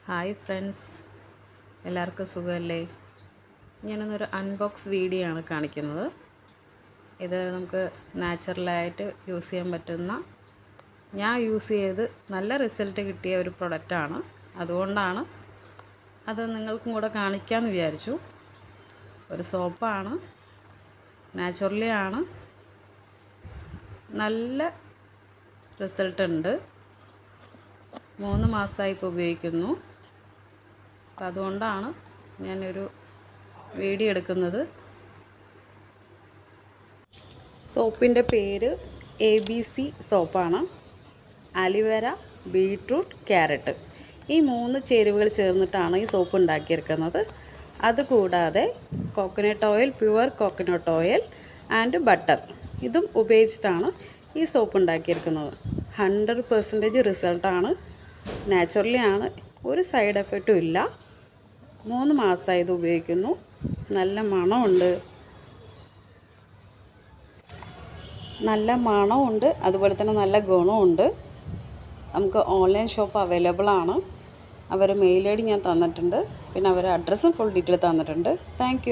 Hi friends, എല്ലാവർക്കും സുഖമല്ലേ? ഞാനൊന്നൊരു unbox video ആണ് കാണിക്കുന്നത്. ഇത് നമുക്ക് നാച്ചുറലായിട്ട് യൂസ് ചെയ്യാൻ പറ്റുന്ന, ഞാൻ യൂസ് ചെയ്ത് നല്ല റിസൾട്ട് കിട്ടിയ ഒരു പ്രൊഡക്റ്റാണ്. അതുകൊണ്ടാണ് അത് നിങ്ങൾക്കും കൂടെ കാണിക്കാമെന്ന് വിചാരിച്ചു. ഒരു സോപ്പാണ്, നാച്ചുറലി ആണ്, നല്ല റിസൾട്ട് ഉണ്ട്. 3 മാസമായി ഇപ്പോൾ ഉപയോഗിക്കുന്നു. അപ്പം അതുകൊണ്ടാണ് ഞാനൊരു വീഡിയോ എടുക്കുന്നത്. സോപ്പിൻ്റെ പേര് ABC സോപ്പാണ്. അലോവേര, ബീട്രൂട്ട്, ക്യാരറ്റ് ഈ 3 ചേരുവകൾ ചേർന്നിട്ടാണ് ഈ സോപ്പ് ഉണ്ടാക്കിയിരിക്കുന്നത്. അതുകൂടാതെ coconut oil, pure coconut oil and butter ഇതും ഉപയോഗിച്ചിട്ടാണ് ഈ സോപ്പ് ഉണ്ടാക്കിയിരിക്കുന്നത്. 100% റിസൾട്ടാണ്. നാച്ചുറലി ആണ്, ഒരു സൈഡ് എഫക്റ്റും ഇല്ല. 3 മാസമായി ഇത് ഉപയോഗിക്കുന്നു. നല്ല മണമുണ്ട്, അതുപോലെ തന്നെ നല്ല ഗുണമുണ്ട്. നമുക്ക് ഓൺലൈൻ ഷോപ്പ് അവൈലബിൾ ആണ്. അവർ മെയിൽ ID ഞാൻ തന്നിട്ടുണ്ട്, പിന്നെ അവരുടെ അഡ്രസ്സും ഫുൾ ഡീറ്റെയിൽ തന്നിട്ടുണ്ട്. താങ്ക്